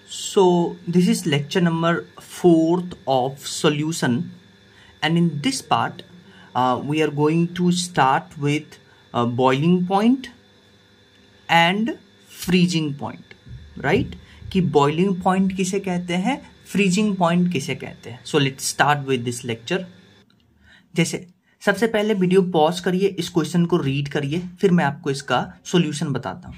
So this is lecture number 4th of solution, and in this part we are going to start with boiling point and freezing point, right? कि boiling point किसे कहते हैं, freezing point किसे कहते हैं. So let's start with this lecture. जैसे सबसे पहले वीडियो पॉज करिए, इस क्वेश्चन को रीड करिए, फिर मैं आपको इसका सॉल्यूशन बताता हूं.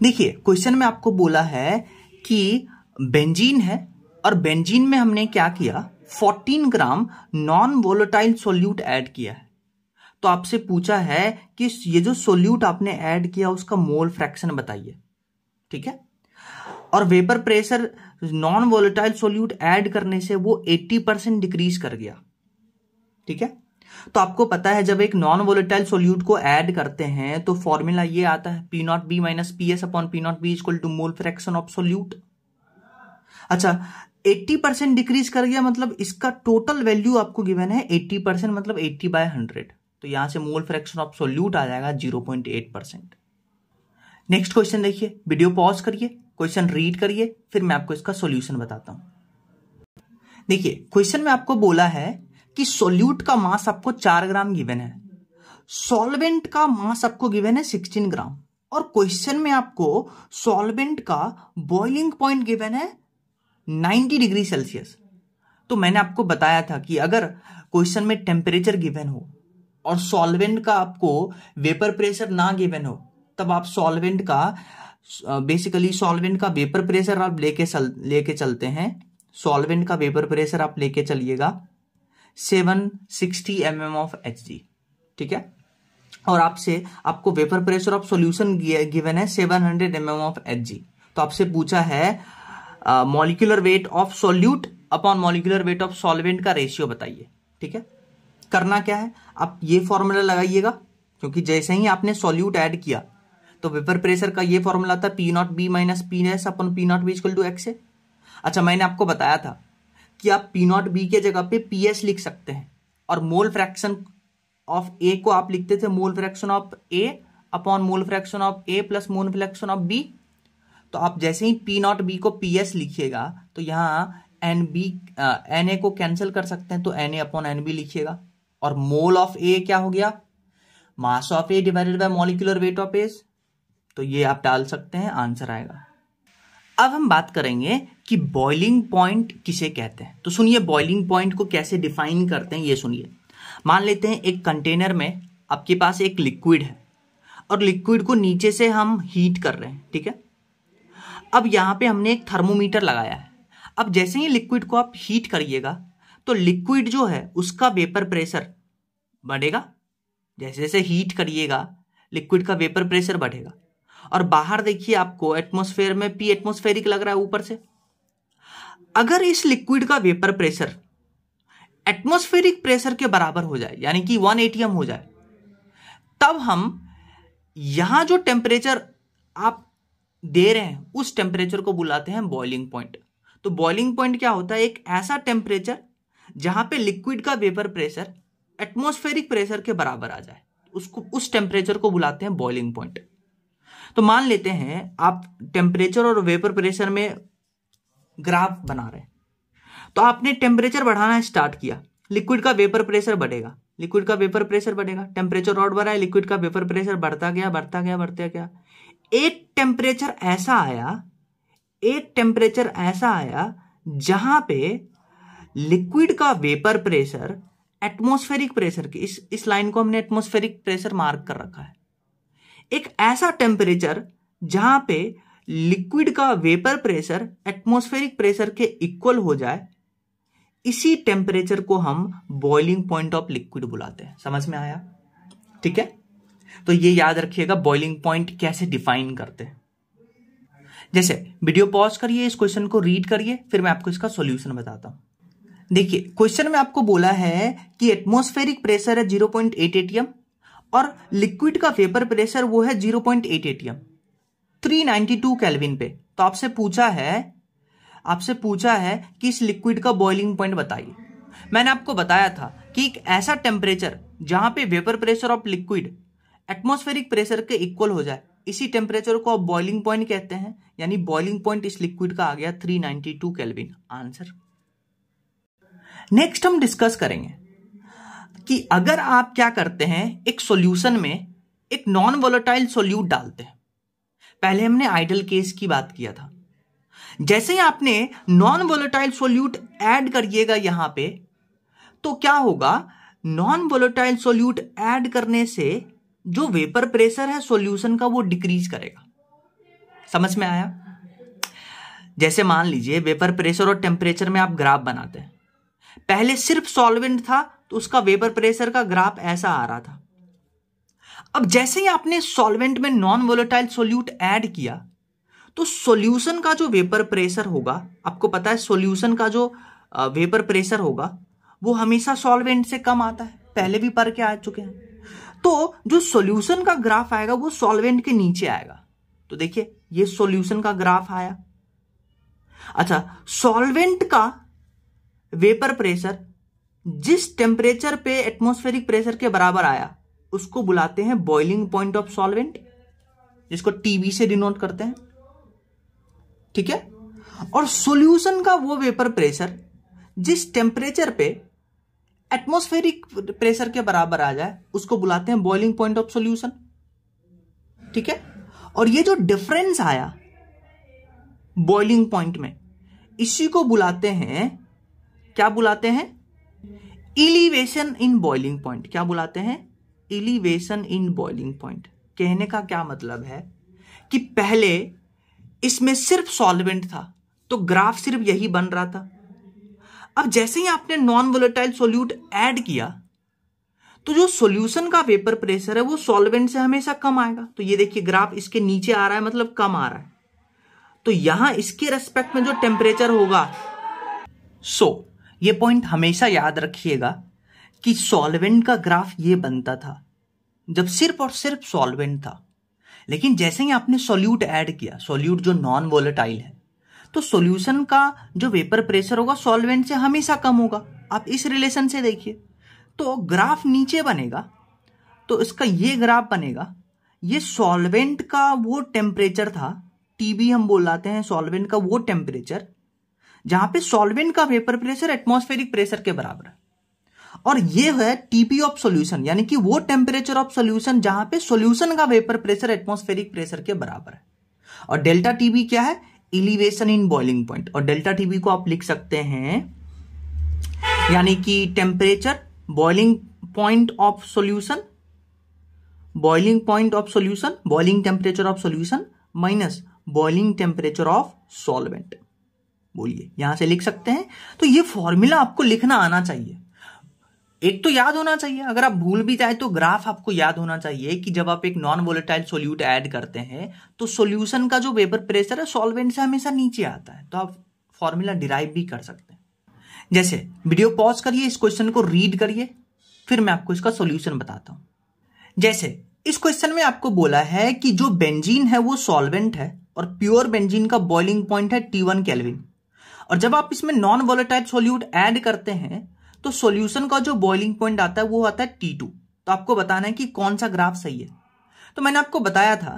देखिए क्वेश्चन में आपको बोला है कि बेंजीन है और बेंजीन में हमने क्या किया, 14 ग्राम नॉन वोलेटाइल सोल्यूट ऐड किया है. तो आपसे पूछा है कि ये जो सोल्यूट आपने ऐड किया उसका मोल फ्रैक्शन बताइए, ठीक है. और vapour pressure non volatile solute add करने से वो 80% डिक्रीज कर गया, ठीक है. तो आपको पता है जब एक नॉन वोलेटाइल सोल्यूट को ऐड करते हैं तो फॉर्मूला ये आता है P naught B minus P S upon P naught B equal to mole fraction of solute. अच्छा 80% डिक्रीज कर गया, मतलब इसका टोटल वैल्यू आपको गिवन है 80%, मतलब 80/100. तो यहां से मोल फ्रैक्शन ऑफ सोल्यूट आ जाएगा 0.8%. नेक्स्ट क्वेश्चन देखिए, वीडियो पॉज करिए, क्वेश्चन रीड करिए, फिर मैं आपको इसका सॉल्यूशन बताता हूं. देखिए क्वेश्चन में आपको बोला है कि सोल्यूट का मास आपको 4 ग्राम गिवन है, सॉल्वेंट का मास आपको गिवन है 16 ग्राम, और क्वेश्चन में आपको सॉल्वेंट का बॉइलिंग पॉइंट गिवन है 90 डिग्री सेल्सियस. तो मैंने आपको बताया था कि अगर क्वेश्चन में टेम्परेचर गिवन हो और सॉल्वेंट का आपको वेपर प्रेशर ना गिवन हो, तब आप सॉल्वेंट का बेसिकली सॉल्वेंट का वेपर प्रेशर आप लेके चलते हैं. सॉल्वेंट का वेपर प्रेशर आप लेके चलिएगा 760 mm ऑफ Hg, ठीक है. और आपको vapour pressure of solution given है 700 mm ऑफ Hg. तो आपसे पूछा है molecular weight of solute upon molecular weight of solvent का रेशियो बताइए, ठीक है. करना क्या है, आप ये फॉर्मूला लगाइएगा, क्योंकि जैसे ही आपने सॉल्यूट ऐड किया तो वेपर प्रेशर का ये फॉर्मूला था P naught B minus P S upon P naught B equal to x है. अच्छा मैंने आपको बताया था कि आप P नॉट बी के जगह पे PS लिख सकते हैं, और मोल फ्रैक्शन ऑफ A को आप लिखते थे मोल fraction of A upon mole fraction of A plus mole fraction of B. तो आप जैसे ही P नॉट बी को PS लिखिएगा तो यहाँ Na को कैंसिल कर सकते हैं, तो Na अपॉन NB लिखिएगा. और मोल ऑफ A क्या हो गया, mass of A divided by molecular weight of A. तो ये आप डाल सकते हैं, आंसर आएगा. अब हम बात करेंगे कि बॉइलिंग पॉइंट किसे कहते हैं. तो सुनिए बॉइलिंग पॉइंट को कैसे डिफाइन करते हैं ये सुनिए. मान लेते हैं एक कंटेनर में आपके पास एक लिक्विड है और लिक्विड को नीचे से हम हीट कर रहे हैं, ठीक है. अब यहां पे हमने एक थर्मोमीटर लगाया है. अब जैसे ही लिक्विड को आप हीट करिएगा तो लिक्विड जो है उसका वेपर प्रेशर बढ़ेगा. जैसे जैसे हीट करिएगा लिक्विड का वेपर प्रेशर बढ़ेगा. और बाहर देखिए आपको एटमॉस्फेयर में P एटमॉस्फेरिक लग रहा है ऊपर से. अगर इस लिक्विड का वेपर प्रेशर एटमॉस्फेरिक प्रेशर के बराबर हो जाए, यानी कि 1 atm हो जाए, तब हम यहां जो टेम्परेचर आप दे रहे हैं उस टेम्परेचर को बुलाते हैं बॉइलिंग पॉइंट. तो बॉइलिंग पॉइंट क्या होता है, एक ऐसा टेम्परेचर जहां पे लिक्विड का वेपर प्रेशर एटमॉस्फेरिक प्रेशर के बराबर आ जाए, उस टेम्परेचर को बुलाते हैं बॉइलिंग पॉइंट. तो मान लेते हैं आप टेम्परेचर और वेपर प्रेशर में ग्राफ बना रहे हैं. तो आपने टेम्परेचर बढ़ाना स्टार्ट किया, लिक्विड का वेपर प्रेशर बढ़ेगा, लिक्विड का वेपर प्रेशर बढ़ेगा, टेम्परेचर और बढ़ा है, लिक्विड का वेपर प्रेशर बढ़ता गया बढ़ता गया बढ़ता गया. एक टेम्परेचर ऐसा आया जहां पे लिक्विड का वेपर प्रेशर एटमॉस्फेरिक प्रेशर की, इस लाइन को हमने एटमॉस्फेरिक प्रेशर मार्क कर रखा है. एक ऐसा टेम्परेचर जहां पे लिक्विड का वेपर प्रेशर एटमॉस्फेरिक प्रेशर के इक्वल हो जाए, इसी टेम्परेचर को हम बॉइलिंग पॉइंट ऑफ लिक्विड बुलाते हैं. समझ में आया, ठीक है. तो ये याद रखिएगा बॉइलिंग पॉइंट कैसे डिफाइन करते हैं. जैसे वीडियो पॉज करिए, इस क्वेश्चन को रीड करिए, फिर मैं आपको इसका सॉल्यूशन बताता हूं. देखिए क्वेश्चन में आपको बोला है कि एटमॉस्फेरिक प्रेशर है 0.8 atm और लिक्विड का वेपर प्रेशर वो है 0.8 atm 392 केल्विन पे. तो आपसे पूछा है कि इस लिक्विड का बॉइलिंग पॉइंट बताइए. मैंने आपको बताया था कि एक ऐसा टेम्परेचर जहां पे vapour pressure of liquid atmospheric pressure के इक्वल हो जाए, इसी टेम्परेचर को आप बॉइलिंग पॉइंट कहते हैं, यानी बॉइलिंग पॉइंट इस लिक्विड का आ गया 392 केल्विन आंसर। नेक्स्ट हम डिस्कस करेंगे कि अगर आप क्या करते हैं, एक सॉल्यूशन में एक नॉन वोलेटाइल सोल्यूट डालते हैं। पहले हमने आइडल केस की बात किया था। जैसे ही आपने नॉन वोलेटाइल सोल्यूट ऐड करिएगा यहां पे, तो क्या होगा, नॉन वोलेटाइल सोल्यूट ऐड करने से जो वेपर प्रेशर है सॉल्यूशन का वो डिक्रीज करेगा। समझ में आया? जैसे मान लीजिए वेपर प्रेशर और टेम्परेचर में आप ग्राफ बनाते हैं। पहले सिर्फ सॉल्वेंट था तो उसका वेपर प्रेशर का ग्राफ ऐसा आ रहा था। अब जैसे ही आपने सॉल्वेंट में नॉन वोलेटाइल सोल्यूट ऐड किया तो सॉल्यूशन का जो वेपर प्रेशर होगा, आपको पता है सॉल्यूशन का जो वेपर प्रेशर होगा वो हमेशा सॉल्वेंट से कम आता है, पहले भी पढ़ के आ चुके हैं। तो जो सॉल्यूशन का ग्राफ आएगा वो सॉल्वेंट के नीचे आएगा। तो देखिए ये सॉल्यूशन का ग्राफ आया। अच्छा, सॉल्वेंट का वेपर प्रेशर जिस टेम्परेचर पे एटमॉस्फेरिक प्रेशर के बराबर आया उसको बुलाते हैं बॉइलिंग पॉइंट ऑफ सॉल्वेंट, जिसको टीबी से डिनोट करते हैं। ठीक है? और सॉल्यूशन का वो वेपर प्रेशर जिस टेम्परेचर पे एटमॉस्फेरिक प्रेशर के बराबर आ जाए उसको बुलाते हैं बॉइलिंग पॉइंट ऑफ सॉल्यूशन। ठीक है? और ये जो डिफरेंस आया बॉइलिंग पॉइंट में, इसी को बुलाते हैं, क्या बुलाते हैं, इलिवेशन इन बॉइलिंग पॉइंट। क्या बुलाते हैं? Elevation in boiling point. कहने का क्या मतलब है कि पहले इसमें सिर्फ सॉल्वेंट था तो ग्राफ सिर्फ यही बन रहा था। अब जैसे ही आपने नॉन वोलेटाइल सोल्यूट ऐड किया तो जो सॉल्यूशन का वेपर प्रेशर है वो सॉल्वेंट से हमेशा कम आएगा। तो ये देखिए ग्राफ इसके नीचे आ रहा है, मतलब कम आ रहा है। तो यहां इसके रेस्पेक्ट में जो टेम्परेचर होगा, ये पॉइंट हमेशा याद रखिएगा कि सॉल्वेंट का ग्राफ ये बनता था जब सिर्फ और सिर्फ सॉल्वेंट था। लेकिन जैसे ही आपने सॉल्यूट ऐड किया, सॉल्यूट जो नॉन वोलेटाइल है, तो सॉल्यूशन का जो वेपर प्रेशर होगा सॉल्वेंट से हमेशा कम होगा। आप इस रिलेशन से देखिए, तो ग्राफ नीचे बनेगा, तो इसका ये ग्राफ बनेगा। ये सॉल्वेंट का वो टेम्परेचर था, टीबी हम बोलाते हैं सॉल्वेंट का वो टेम्परेचर जहां पे सॉल्वेंट का वेपर प्रेशर एटमॉस्फेरिक प्रेशर के बराबर है। और ये है टीपी ऑफ सॉल्यूशन, यानी कि वो टेम्परेचर ऑफ सॉल्यूशन जहां पे सॉल्यूशन का वेपर प्रेशर एटमॉस्फेरिक प्रेशर के बराबर है। और डेल्टा टीबी क्या है? Elevation in boiling point. और डेल्टा टीबी को आप लिख सकते हैं, यानी कि temperature boiling point of solution, boiling point of solution, boiling temperature of solution minus boiling temperature of solvent. बोलिए, यहां से लिख सकते हैं। तो ये फॉर्मूला आपको लिखना आना चाहिए, एक तो याद होना चाहिए। अगर आप भूल भी जाए तो ग्राफ आपको याद होना चाहिए कि जब आप एक नॉन वोलेटाइल सोल्यूट ऐड करते हैं तो सॉल्यूशन का जो वेपर प्रेशर है सॉल्वेंट से हमेशा नीचे आता है। तो आप फॉर्मूला डिराइव भी कर सकते हैं। जैसे वीडियो पॉज करिए, इस क्वेश्चन को रीड करिए, फिर मैं आपको इसका सॉल्यूशन बताता हूं। जैसे इस क्वेश्चन में आपको बोला है कि जो बेंजीन है वो सॉल्वेंट है और प्योर बेंजीन का बॉइलिंग पॉइंट है T1 केल्विन। और जब आप इसमें नॉन वोलेटाइल सोल्यूट ऐड करते हैं तो सॉल्यूशन का जो बॉइलिंग पॉइंट आता है वो आता है T2। तो आपको बताना है कि कौन सा ग्राफ सही है। तो मैंने आपको बताया था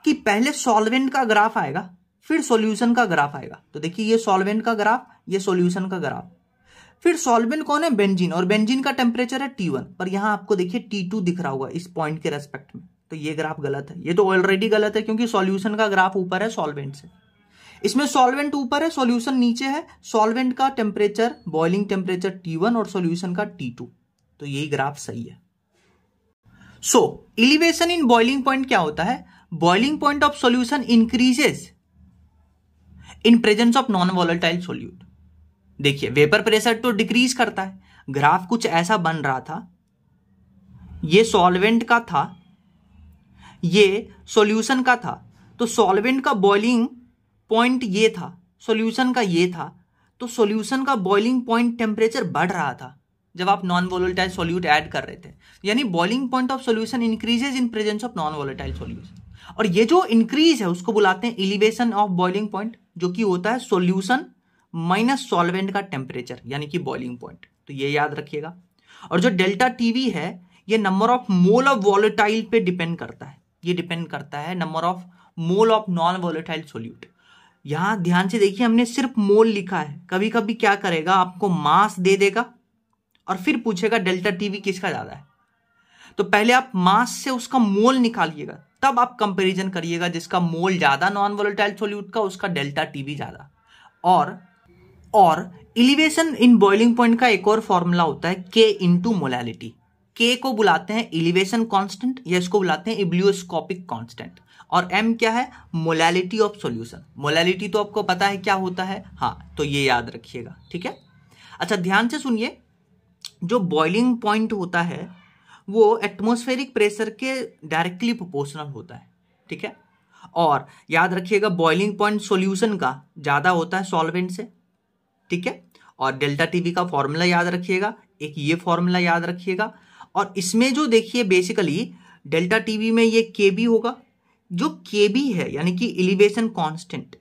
कि पहले सॉल्वेंट का ग्राफ आएगा, फिर सॉल्यूशन का ग्राफ आएगा। तो देखिए ये सॉल्वेंट का ग्राफ, ये सॉल्यूशन का ग्राफ। फिर सॉल्वेंट कौन है? बेंजीन। और बेंजीन का टेम्परेचर है T1, पर यहां आपको देखिए T2 दिख रहा होगा इस पॉइंट के रेस्पेक्ट में। तो ये ग्राफ गलत है, ये तो ऑलरेडी गलत है क्योंकि सॉल्यूशन का ग्राफ ऊपर है सॉल्वेंट से। इसमें सॉल्वेंट ऊपर है, सॉल्यूशन नीचे है। सॉल्वेंट का टेम्परेचर, बॉइलिंग टेम्परेचर T1 और सॉल्यूशन का T2। तो यही ग्राफ सही है। इलिवेशन इन बॉइलिंग पॉइंट क्या होता है? Boiling point of solution increases in presence of non volatile solute. देखिए वेपर प्रेशर तो डिक्रीज करता है। ग्राफ कुछ ऐसा बन रहा था, ये सॉल्वेंट का था, ये सॉल्यूशन का था। तो सॉल्वेंट का बॉइलिंग पॉइंट ये था, सॉल्यूशन का ये था। तो सॉल्यूशन का बॉइलिंग पॉइंट टेम्परेचर बढ़ रहा था जब आप नॉन वोलेटाइल सोल्यूट ऐड कर रहे थे, यानी boiling point of solution increases in presence of non volatile solution. और ये जो इंक्रीज है उसको बुलाते हैं एलिवेशन ऑफ बॉइलिंग पॉइंट, जो कि होता है सॉल्यूशन माइनस सॉल्वेंट का टेम्परेचर, यानी कि बॉइलिंग पॉइंट। तो ये याद रखिएगा। और जो डेल्टा टीवी है ये number of mole of volatile पे डिपेंड करता है। ये डिपेंड करता है number of mole of non volatile solute. यहां ध्यान से देखिए, हमने सिर्फ मोल लिखा है। कभी कभी क्या करेगा, आपको मास दे देगा और फिर पूछेगा डेल्टा टीवी किसका ज्यादा है, तो पहले आप मास से उसका मोल निकालिएगा, तब आप कंपैरिजन करिएगा, जिसका मोल ज्यादा नॉन वोलेटाइल सोल्यूट का उसका डेल्टा टीवी ज्यादा। और एलिवेशन इन बॉइलिंग पॉइंट का एक और फॉर्मूला होता है के इंटू मोलैलिटी। के को बुलाते हैं एलिवेशन कांस्टेंट या इसको बुलाते हैं इब्लियोस्कोपिक कांस्टेंट, और एम क्या है, मोलैलिटी ऑफ सॉल्यूशन। मोलैलिटी तो आपको पता है क्या होता है, हाँ, तो ये याद रखिएगा, ठीक है। अच्छा ध्यान से सुनिए, जो बॉइलिंग पॉइंट होता है वो एटमॉस्फेरिक प्रेशर के डायरेक्टली प्रोपोर्शनल होता है, ठीक है। और याद रखिएगा बॉइलिंग पॉइंट सॉल्यूशन का ज्यादा होता है सॉल्वेंट से, ठीक है। और डेल्टा टीवी का फॉर्मूला याद रखिएगा, एक ये फॉर्मूला याद रखिएगा। और इसमें जो देखिए बेसिकली डेल्टा टीवी में ये के बी होगा, जो के बी है यानी कि एलिवेशन कांस्टेंट,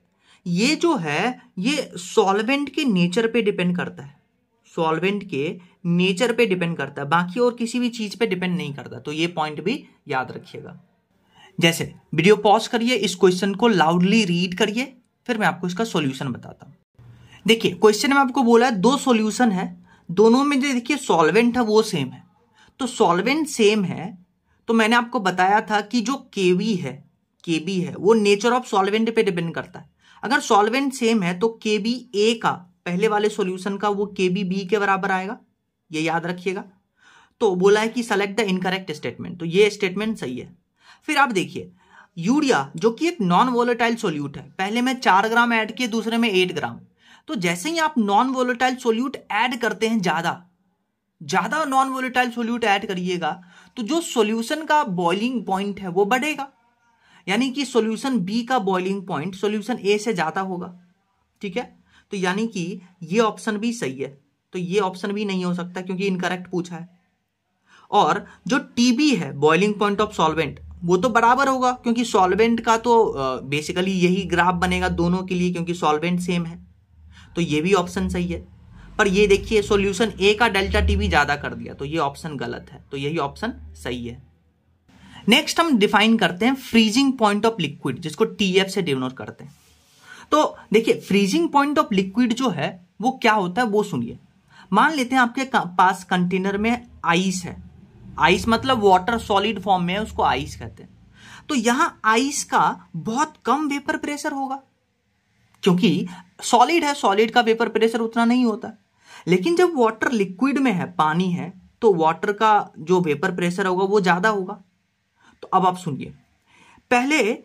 ये जो है ये सॉल्वेंट के नेचर पे डिपेंड करता है, सॉल्वेंट के नेचर पे डिपेंड करता है, बाकी और किसी भी चीज पे डिपेंड नहीं करता। तो ये पॉइंट भी याद रखिएगा। जैसे वीडियो पॉज करिए, इस क्वेश्चन को लाउडली रीड करिए, फिर मैं आपको इसका सॉल्यूशन बताता हूं। देखिए क्वेश्चन में आपको बोला है दो सॉल्यूशन है, दोनों में जो देखिए सॉल्वेंट है वो सेम है, तो सॉल्वेंट सेम है तो मैंने आपको बताया था कि जो केबी है वो नेचर ऑफ सॉल्वेंट पे डिपेंड करता है। अगर सॉल्वेंट सेम है तो केबी ए का, पहले वाले सॉल्यूशन का, वो केबी बी के बराबर आएगा, ये याद रखिएगा। तो बोला है कि सेलेक्ट द इनकरेक्ट स्टेटमेंट, तो ये स्टेटमेंट सही है। फिर आप देखिए यूरिया जो कि एक नॉन वोलेटाइल सोल्यूट है, पहले में 4 ग्राम ऐड किए, दूसरे में 8 ग्राम। तो जैसे ही आप नॉन वोलेटाइल सोल्यूट ऐड करते हैं, ज्यादा नॉन वोलेटाइल सोल्यूट ऐड करिएगा तो जो सॉल्यूशन का बॉइलिंग पॉइंट है वो बढ़ेगा, यानी कि सॉल्यूशन बी का बॉइलिंग पॉइंट सॉल्यूशन ए से ज्यादा होगा, ठीक है। तो यानी कि ये ऑप्शन भी सही है, तो ये ऑप्शन भी नहीं हो सकता क्योंकि इनकरेक्ट पूछा है। और जो टीबी है बॉइलिंग पॉइंट ऑफ सॉल्वेंट, वो तो बराबर होगा क्योंकि सॉल्वेंट का तो बेसिकली यही ग्राफ बनेगा दोनों के लिए, क्योंकि सॉल्वेंट सेम है, तो ये भी ऑप्शन सही है। पर ये देखिए सॉल्यूशन ए का डेल्टा टीबी ज्यादा कर दिया, तो ये ऑप्शन गलत है, तो यही ऑप्शन सही है। नेक्स्ट हम डिफाइन करते हैं फ्रीजिंग पॉइंट ऑफ लिक्विड, जिसको टीएफ से डिनोट करते हैं। तो देखिए फ्रीजिंग पॉइंट ऑफ लिक्विड जो है वो क्या होता है वो सुनिए। मान लेते हैं आपके पास कंटेनर में आइस है, आइस मतलब वाटर सॉलिड फॉर्म में है, उसको आइस कहते हैं। तो यहां आइस का बहुत कम वेपर प्रेशर होगा, क्योंकि सॉलिड है, सॉलिड का वेपर प्रेशर उतना नहीं होता। लेकिन जब वाटर लिक्विड में है, पानी है, तो वाटर का जो वेपर प्रेशर होगा वो ज्यादा होगा। तो अब आप सुनिए, पहले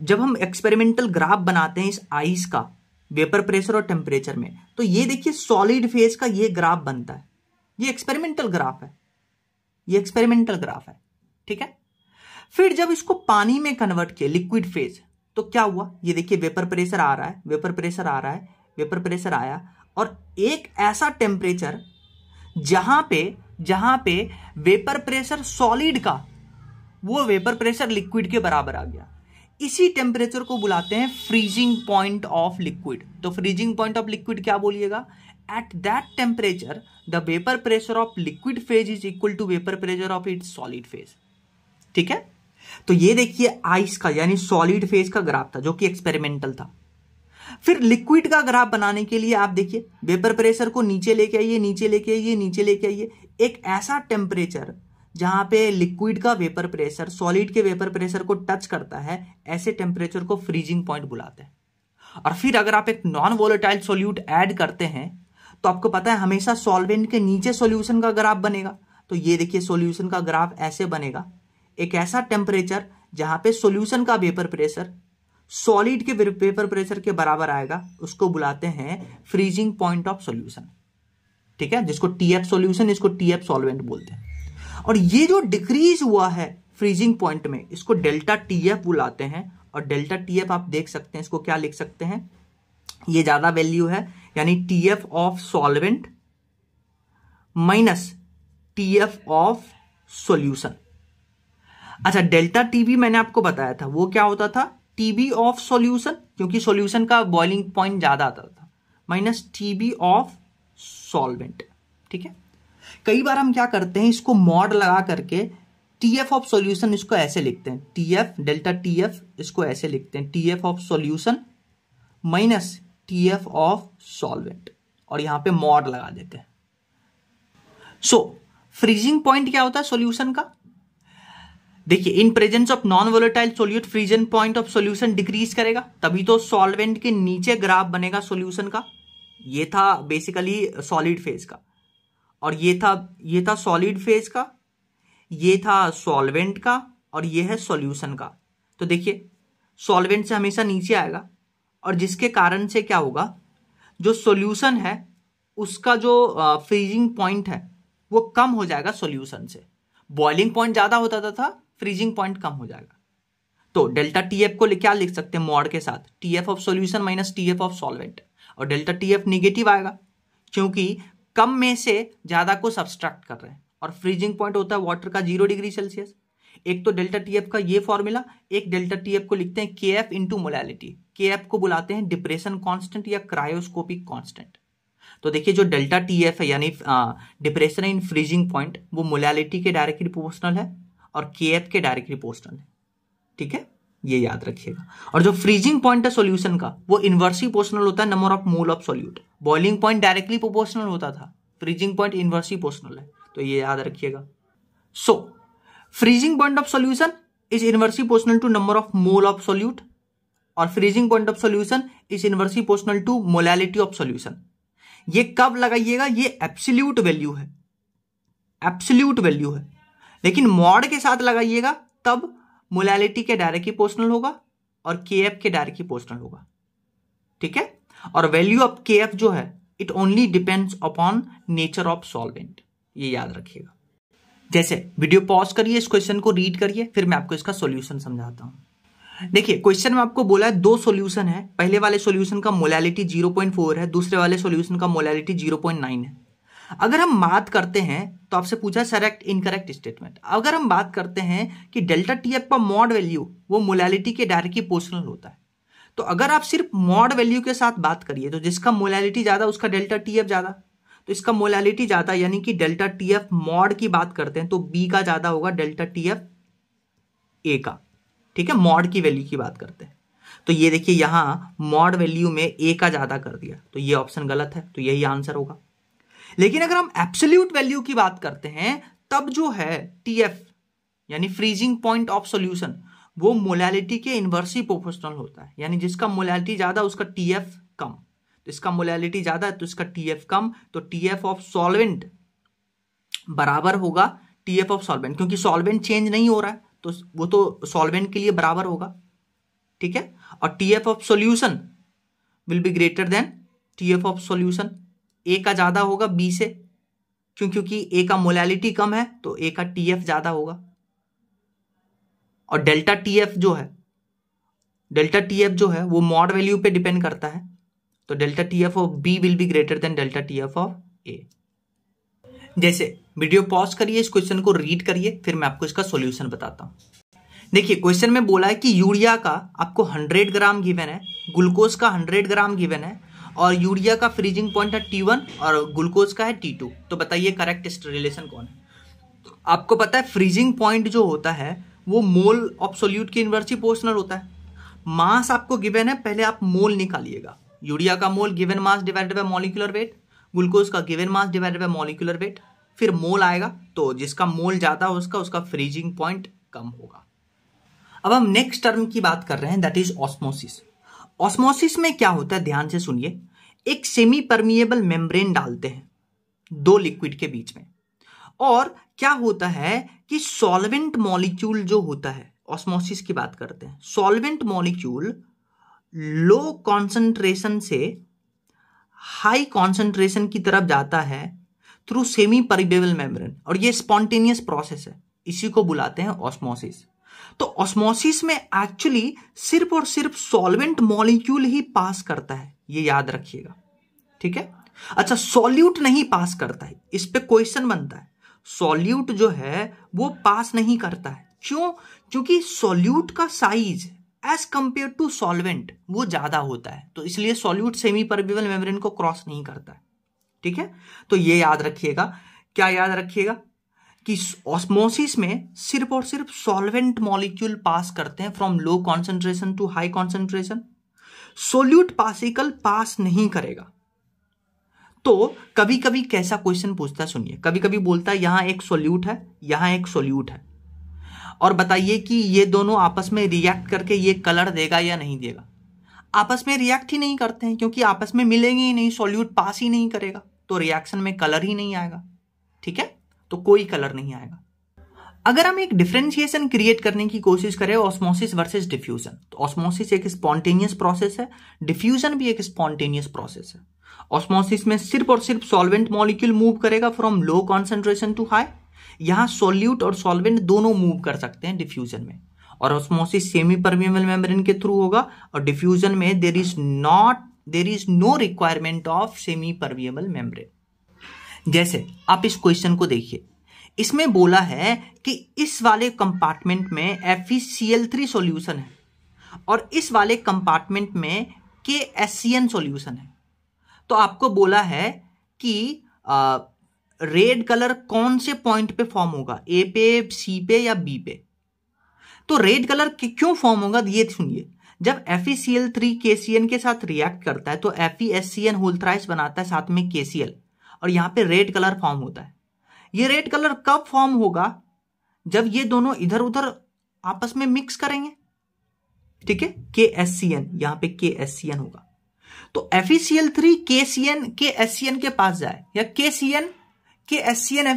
जब हम एक्सपेरिमेंटल ग्राफ बनाते हैं इस आइस का वेपर प्रेशर और टेम्परेचर में, तो ये देखिए सॉलिड फेज का ये ग्राफ बनता है, ये एक्सपेरिमेंटल ग्राफ है, ये एक्सपेरिमेंटल ग्राफ है, ठीक है। फिर जब इसको पानी में कन्वर्ट किया लिक्विड फेज, तो क्या हुआ, ये देखिए वेपर प्रेशर आ रहा है, वेपर प्रेशर आ रहा है, वेपर प्रेशर आया, और एक ऐसा टेम्परेचर जहां पे वेपर प्रेशर सॉलिड का वो वेपर प्रेशर लिक्विड के बराबर आ गया, इसी टेम्परेचर को बुलाते हैं फ्रीजिंग पॉइंट ऑफ लिक्विड। तो फ्रीजिंग पॉइंट ऑफ लिक्विड क्या बोलिएगा, at that temperature the vapour pressure of liquid phase is equal to vapour pressure of its solid phase, ठीक है। तो ये देखिए आइस का यानी सॉलिड फेज का ग्राफ था जो कि एक्सपेरिमेंटल था। फिर लिक्विड का ग्राफ बनाने के लिए आप देखिए वेपर प्रेशर को नीचे लेके आइए, नीचे लेके आइए, नीचे लेके आइए, एक ऐसा टेम्परेचर जहां पे लिक्विड का वेपर प्रेशर सॉलिड के वेपर प्रेशर को टच करता है, ऐसे टेम्परेचर को फ्रीजिंग पॉइंट बुलाते हैं। और फिर अगर आप एक नॉन वोलेटाइल सोल्यूट ऐड करते हैं तो आपको पता है हमेशा सॉल्वेंट के नीचे सॉल्यूशन का ग्राफ बनेगा। तो ये देखिए सॉल्यूशन का ग्राफ ऐसे बनेगा, एक ऐसा टेम्परेचर जहां पे सॉल्यूशन का वेपर प्रेशर सॉलिड के वेपर प्रेशर के बराबर आएगा, उसको बुलाते हैं फ्रीजिंग पॉइंट ऑफ सॉल्यूशन, ठीक है, जिसको टीएफ सॉल्यूशन, इसको टीएफ सॉल्वेंट बोलते हैं। और ये जो डिक्रीज हुआ है फ्रीजिंग पॉइंट में, इसको डेल्टा टीएफ बुलाते हैं। और डेल्टा टीएफ आप देख सकते हैं, इसको क्या लिख सकते हैं, ये ज्यादा वैल्यू है, यानी TF of solvent minus TF of solution. अच्छा डेल्टा टीबी मैंने आपको बताया था, वो क्या होता था, टीबी ऑफ सॉल्यूशन, क्योंकि सॉल्यूशन का बॉइलिंग पॉइंट ज्यादा आता था, माइनस टीबी ऑफ सॉल्वेंट, ठीक है। कई बार हम क्या करते हैं, इसको मॉड लगा करके TF ऑफ सॉल्यूशन इसको ऐसे लिखते हैं, TF डेल्टा TF इसको ऐसे लिखते हैं, TF of solution minus TF of solvent, और यहां पे मॉड लगा देते हैं। सो फ्रीजिंग पॉइंट क्या होता है सॉल्यूशन का? देखिए, in presence of non volatile solute freezing point of solution decrease करेगा, तभी तो सॉल्वेंट के नीचे ग्राफ बनेगा सॉल्यूशन का। ये था बेसिकली सॉलिड फेज का, और ये था सॉलिड फेज का, ये था सॉल्वेंट का, और ये है सॉल्यूशन का। तो देखिए, सॉल्वेंट से हमेशा नीचे आएगा, और जिसके कारण से क्या होगा, जो सॉल्यूशन है उसका जो फ्रीजिंग पॉइंट है वो कम हो जाएगा सॉल्यूशन से। बॉइलिंग पॉइंट ज्यादा होता था, फ्रीजिंग पॉइंट कम हो जाएगा। तो डेल्टा TF को क्या लिख सकते हैं मॉड के साथ, TF of solution minus TF of solvent, और डेल्टा TF निगेटिव आएगा क्योंकि कम में से ज्यादा को सब्सट्रैक्ट कर रहे हैं, और फ्रीजिंग पॉइंट होता है वाटर का 0 डिग्री सेल्सियस। एक तो डेल्टा TF का ये फॉर्मूला, एक डेल्टा TF को लिखते हैं KF इंटू मोलैलिटी। KF को बुलाते हैं डिप्रेशन कांस्टेंट या क्रायोस्कोपिक कांस्टेंट। तो देखिए, जो डेल्टा TF है यानी डिप्रेशन इन फ्रीजिंग पॉइंट, वो मोलैलिटी के डायरेक्टली प्रोपोर्शनल है और KF के डायरेक्टली प्रोपोर्शनल है। ठीक है, ये याद रखिएगा। और जो फ्रीजिंग पॉइंट है सॉल्यूशन का, वो इनवर्सली प्रोपोर्शनल होता है number of mole of solute. Boiling point directly proportional होता था, फ्रीजिंग पॉइंट इनवर्सली प्रोपोर्शनल है, तो ये याद रखिएगा। So freezing point of solution is inversely proportional to number of mole of solute, और freezing point of solution is inversely proportional to molality of solution. ये कब लगाइएगा, ये एब्सोल्यूट वैल्यू है, एब्सोल्यूट वैल्यू है। लेकिन मॉड के साथ लगाइएगा तब मोलैलिटी के डायरेक्टली प्रोपोर्शनल होगा और KF के डायरेक्टली प्रोपोर्शनल होगा। ठीक है, और वैल्यू ऑफ KF जो है, it only depends upon nature of solvent, ये याद रखिएगा। जैसे वीडियो पॉज करिए, इस क्वेश्चन को रीड करिए, फिर मैं आपको इसका सॉल्यूशन समझाता हूं। देखिए, क्वेश्चन में आपको बोला है 2 सॉल्यूशन है, पहले वाले सॉल्यूशन का मोलैलिटी 0.4 है, दूसरे वाले सॉल्यूशन का मोलैलिटी 0.9 है। अगर हम बात करते हैं तो आपसे पूछा करेक्ट इनकरेक्ट स्टेटमेंट। अगर हम बात करते हैं कि डेल्टा TF का मॉड वैल्यू वो मोलैलिटी के डायरेक्टली प्रोपोर्शनल होता है, तो अगर आप सिर्फ मॉड वैल्यू के साथ बात करिए तो जिसका मोलैलिटी ज्यादा उसका डेल्टा TF ज्यादा, तो इसका मोलैलिटी ज्यादा यानी कि डेल्टा TF मॉड की बात करते हैं तो B का ज्यादा होगा डेल्टा TF A का। ठीक है, मॉड की वैल्यू की बात करते हैं। तो ये देखिए, यहां मॉड वैल्यू में A का ज्यादा कर दिया, तो ये ऑप्शन गलत है, तो यही आंसर होगा। लेकिन अगर हम एब्सोल्यूट वैल्यू की बात करते हैं तब जो है TF यानी फ्रीजिंग पॉइंट ऑफ सॉल्यूशन, वो मोलैलिटी के इनवर्सली प्रोपोर्शनल होता है, यानी जिसका मोलैलिटी ज्यादा उसका TF कम। तो इसका मोलैलिटी ज्यादा है तो इसका TF कम, तो TF ऑफ सॉल्वेंट बराबर होगा TF ऑफ सॉल्वेंट, क्योंकि सॉल्वेंट चेंज नहीं हो रहा है तो वो तो सॉल्वेंट के लिए बराबर होगा। ठीक है, और TF of solution will be greater than TF of solution. A का ज्यादा होगा B से, क्योंकि A का मोलैलिटी कम है तो A का TF ज्यादा होगा। और डेल्टा TF जो है वो मॉड वैल्यू पे डिपेंड करता है, तो delta TF of B will be greater than delta TF of A। जैसे वीडियो पॉज करिए, इस क्वेश्चन को रीड करिए, फिर मैं आपको इसका सॉल्यूशन बताता हूं। देखिए, क्वेश्चन में बोला है कि यूरिया का आपको 100 ग्राम गिवन है, ग्लूकोज का 100 ग्राम गिवन है, और यूरिया का फ्रीजिंग पॉइंट है T1 और ग्लूकोज का है T2। तो बताइए करेक्ट रिलेशन कौन है? तो आपको पता है फ्रीजिंग पॉइंट जो होता है वो मोल ऑफ सोल्यूट के इनवर्सली प्रोपोर्शनल होता है। मास आपको गिवन है, पहले आप मोल निकालिएगा। यूरिया का mole given mass divided by molecular weight, glucose का given mass divided by molecular weight, फिर मोल आएगा, तो जिसका मोल ज्यादा हो उसका फ्रीजिंग पॉइंट कम होगा। अब हम नेक्स्ट टर्म की बात कर रहे हैं, दैट इज ऑस्मोसिस। ऑस्मोसिस में क्या होता है, ध्यान से सुनिए। एक सेमी परमिएबल मेम्ब्रेन डालते हैं 2 लिक्विड के बीच में, और क्या होता है कि सॉल्वेंट मॉलिक्यूल जो होता है, ऑस्मोसिस की बात करते हैं, सॉल्वेंट मॉलिक्यूल लो कॉन्सेंट्रेशन से हाई कॉन्सेंट्रेशन की तरफ जाता है थ्रू सेमी परमिएबल मेम्ब्रेन, और ये स्पॉन्टेनियस प्रोसेस है, इसी को बुलाते हैं ऑस्मोसिस। तो ऑस्मोसिस में एक्चुअली सिर्फ और सिर्फ सॉल्वेंट मॉलिक्यूल ही पास करता है, ये याद रखिएगा। ठीक है, अच्छा, सॉल्यूट नहीं पास करता है, इस पे क्वेश्चन बनता है। सॉल्यूट जो है वो पास नहीं करता है, क्यों? क्योंकि सॉल्यूट का size as compare to solvent वो ज्यादा होता है, तो इसलिए सॉल्यूट सेमी परमिएबल मेम्ब्रेन को क्रॉस नहीं करता है। ठीक है, तो ये याद रखिएगा। क्या याद रखिएगा कि ऑस्मोसिस में सिर्फ और सिर्फ सॉल्वेंट मॉलिक्यूल पास करते हैं from low concentration to high concentration, solute particle pass नहीं करेगा। तो कभी कभी कैसा क्वेश्चन पूछता है, सुनिए, कभी कभी बोलता है यहां एक सोल्यूट है, यहां एक सोल्यूट है, और बताइए कि ये दोनों आपस में रिएक्ट करके ये कलर देगा या नहीं देगा। आपस में रिएक्ट ही नहीं करते हैं क्योंकि आपस में मिलेंगे ही नहीं, सॉल्यूट पास ही नहीं करेगा, तो रिएक्शन में कलर ही नहीं आएगा। ठीक है, तो कोई कलर नहीं आएगा। अगर हम एक डिफरेंशिएशन क्रिएट करने की कोशिश करें ऑस्मोसिस वर्सेस डिफ्यूजन, तो ऑस्मोसिस एक स्पॉन्टेनियस प्रोसेस है, डिफ्यूजन भी एक स्पॉन्टेनियस प्रोसेस है। ऑस्मोसिस में सिर्फ और सिर्फ सॉल्वेंट मॉलिक्यूल मूव करेगा from low concentration to high, यहां सोल्यूट और सॉल्वेंट दोनों मूव कर सकते हैं डिफ्यूजन में। और ऑस्मोसिस सेमी परमिएबल मेम्ब्रेन के थ्रू होगा, और डिफ्यूजन में there is no requirement of semi permeable membrane. जैसे आप इस क्वेश्चन को देखिए, इसमें बोला है कि इस वाले कंपार्टमेंट में FeCl3 सॉल्यूशन है और इस वाले कंपार्टमेंट में KHCN सॉल्यूशन है। तो आपको बोला है कि रेड कलर कौन से पॉइंट पे फॉर्म होगा, A पे, C पे या B पे। तो रेड कलर क्यों फॉर्म होगा ये सुनिए, जब FeCl3 KCN के साथ रिएक्ट करता है तो FeHCN होल थ्राइस बनाता है साथ में KCl, और यहां पे रेड कलर फॉर्म होता है। ये रेड कलर कब फॉर्म होगा, जब ये दोनों इधर उधर आपस में मिक्स करेंगे। ठीक है, KHCN, यहां पे KHCN होगा। तो FeCl3 KHCN के पास जाए या KHCN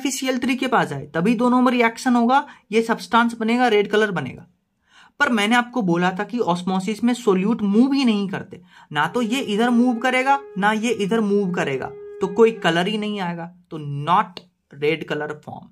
FeCl3 के पास जाए, तभी दोनों में रिएक्शन होगा, ये सब्सटेंस बनेगा, रेड कलर बनेगा। पर मैंने आपको बोला था कि ऑस्मोसिस में सोल्यूट मूव ही नहीं करते, ना तो ये इधर मूव करेगा ना ये इधर मूव करेगा, तो कोई कलर ही नहीं आएगा, तो नॉट रेड कलर फॉर्म।